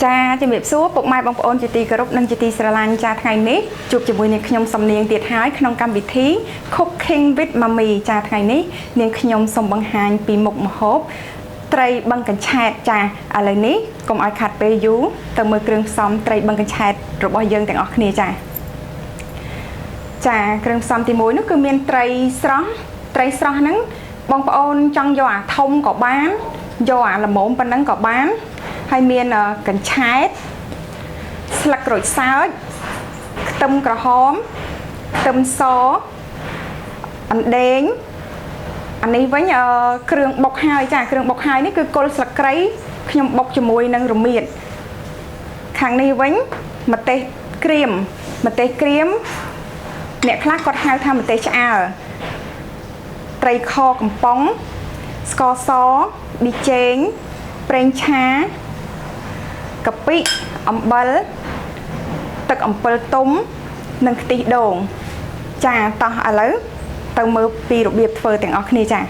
ចាជំរាបសួរពុកម៉ែបងប្អូនជាទីគោរពនិងជាទីស្រឡាញ់ចាថ្ងៃនេះជួបជាមួយនាងខ្ញុំសំនៀងទៀតហើយក្នុងកម្មវិធី Cooking with Mommy ចាថ្ងៃនេះនាងខ្ញុំសូមបង្ហាញពីមុខម្ហូបត្រីបឹងកញ្ឆែតចាឥឡូវនេះកុំឲ្យខាត់ពេលយូរទៅមើលគ្រឿងផ្សំត្រីបឹងកញ្ឆែតរបស់យើងទាំងអស់គ្នាចាគ្រឿងផ្សំទី1នោះគឺមានត្រីស្រស់ហ្នឹងបងប្អូនចង់យកអាធំក៏បានយកអាល្មមប៉ុណ្ណឹងក៏បានហើយមានកញ្ឆែតស្លឹកក្រូចសើចខ្ទឹមក្រហមខ្ទឹមសអណ្ដែងអានេះវិញគ្រឿងបុកហើយចាគ្រឿងបុកហើយនេះគឺគល់ស្លឹកគ្រៃខ្ញុំបុកជាមួយនឹងរមៀតខាងនេះវិញម្ទេសក្រៀមអ្នកខ្លះគាត់ហៅថាម្ទេសឆ្អើរត្រីខកំប៉ុងស្ករសប៊ីចេងប្រេងឆាកាពិអំបិលទឹកអំពិលទុំនិងខ្ទិះដូងចាតោះឥឡូវទៅមើលពីរបៀបធ្វើទាំងអស់គ្នាចា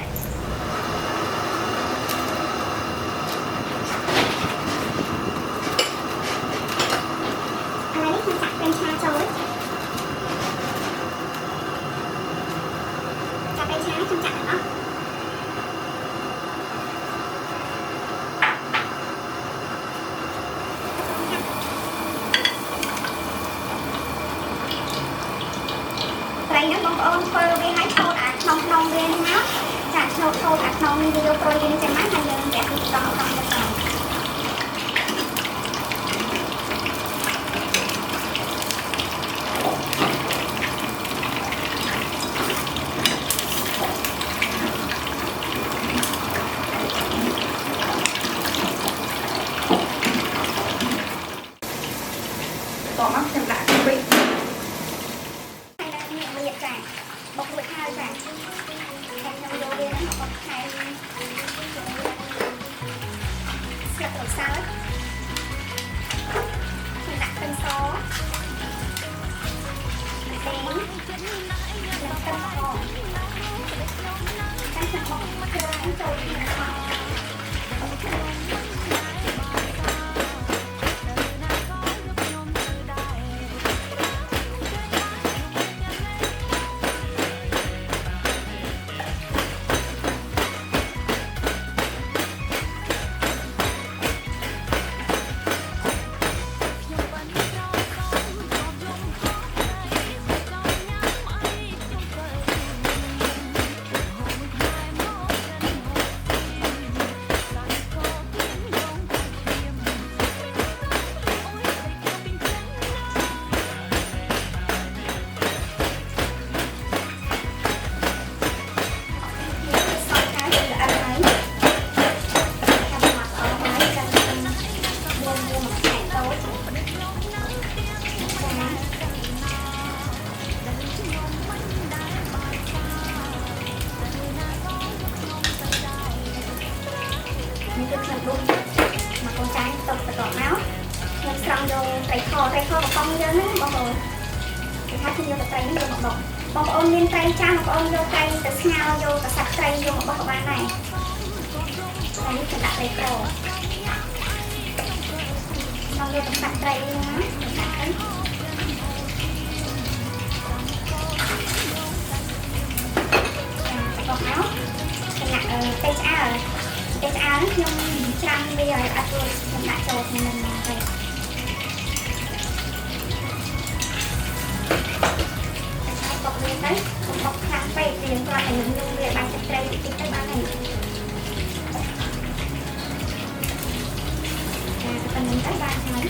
ត្រីហ្នឹងបងប្អូនធ្វើវាឲ្យថតអាក្នុងវានេះណាចាថតអាក្នុងនេះវាយកប្រូតេអ៊ីនចេញមកហើយយើងចាក់វាត្រង់ទៅទៅតោះមកខ្ញុំដាក់កាពិបុករួចហើយចាខ្ញុំយកវាហ្នឹងមកខែស្លឹកក្រូចសើចខ្ញុំដាក់ខ្ទឹមសម្ទេសនិងខ្ទឹមសចាំខ្ញុំបុកគ្រឿងចូលក្នុងគឺខ្ញុំដុសមកកូនចាយទុកទៅកោមកខ្ញុំស្រង់យកត្រីខកំប៉ុងយើងហ្នឹងបងប្អូនគេថាខ្ញុំយកត្រីនេះយកមកបុកបងប្អូនមានត្រីចាស់បងប្អូនយកត្រីទៅស្ងោរយកកសាច់ត្រីយកមកបុកក៏បានដែរតែនេះខ្ញុំដាក់ត្រីក្រខ្ញុំយកកសាច់ត្រីហ្នឹងណាដាក់ទៅចាបោកមកខ្ញុំដាក់ត្រីឆ្អើរខ្ញុំច្រាំវាឲ្យអត់រួចខ្ញុំដាក់ចូលក្នុងនឹងទៅបុកវាទៅខ្ញុំបុកខ្លាំងពេកវាគ្រាន់តែញឹមវាបាញ់ទឹកត្រីតិចទៅបានហើយចាប៉ុណ្្នឹងទៅបានហើយ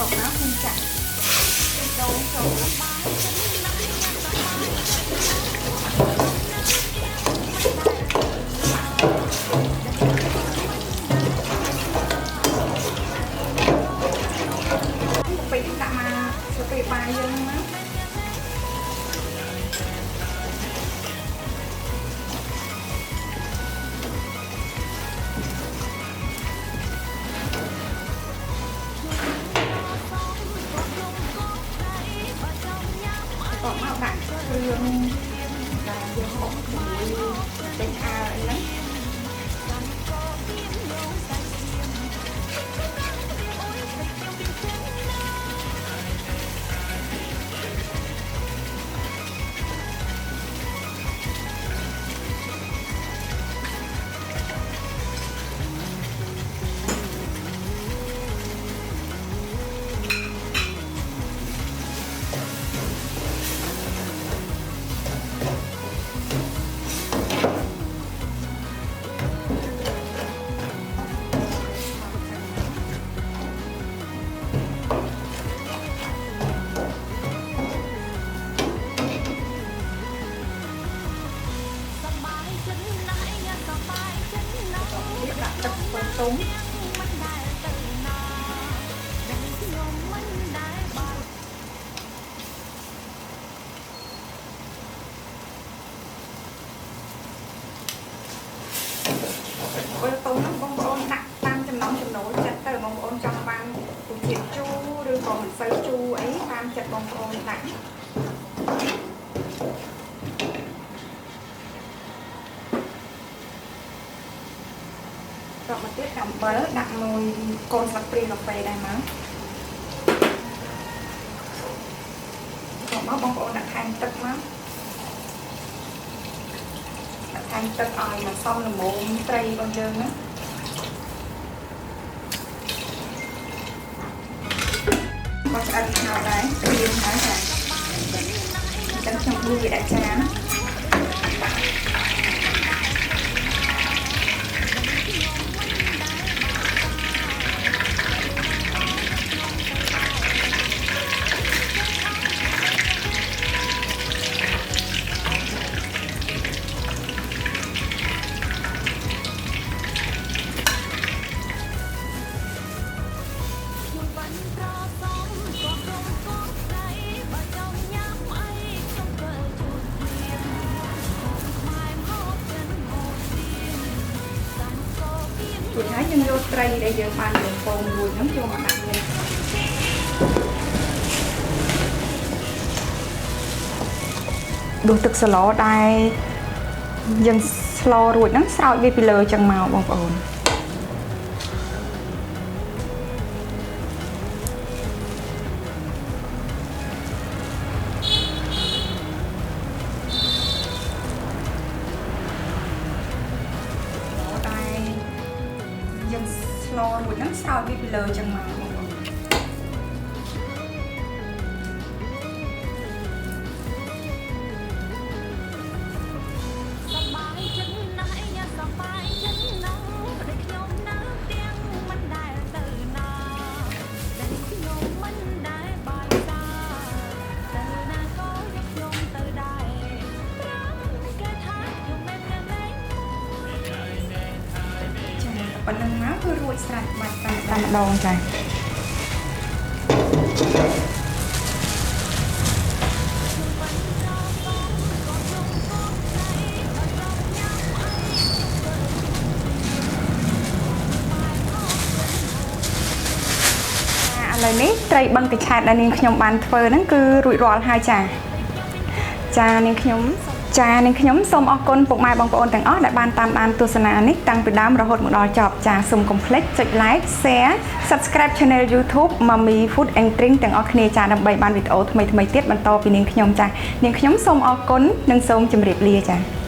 bột nó không chặt đồ sổ bị tạm mà sự bị bài dân á còn mau bạn hương và vô hộp mũi bên ao ấy lắm túng ôi túng lắm bông bông đặt tam chấm nóng chấm nấu chặt từ bông bông trong ban củ chiên chu đưa còn mình xấy chu ấy tam chặt bông bông đặt rồi mà tiếp cầm bơ đặt mùi cồn sạch pri cà phê đây mà còn máu bông bông đặt than tức lắm đặt than tức ỏi mà xong là mụn tây con trơn á con sẽ ăn nào đấy riêng hả hả chân trong đuôi bị đại tráng tôi thấy nhân vô tray để giờ bàn đường cồn mùi nấm cho mà đặt lên đồ thực sờ ló đai dân slo ruột nấm sao gây pì lơ chẳng màu bông ồn dân slo ruột nấm sao gây pì lơ chẳng màu bông ồnប៉ុណ្ណឹងមកគឺរួចស្រេចបាច់តាមម្ដងចាឥឡូវនេះត្រីបឹងកញ្ឆែតដែលនាងខ្ញុំបានធ្វើហ្នឹងគឺរួចរាល់ហើយចានាងខ្ញុំសូមអរគុណពុកម៉ែបងប្អូនទាំងអស់ដែលបានតាមដានទស្សនានេះតាំងពីដើមរហូតមកដល់ចប់ចាសូមកុំភ្លេចចុច like share subscribe channel YouTube Mommy Food and Drink ទាំងអស់គ្នាចាដើម្បីបានវីដេអូថ្មីៗទៀតបន្តពីនាងខ្ញុំចានាងខ្ញុំសូមអរគុណនិងសូមជម្រាបលាចា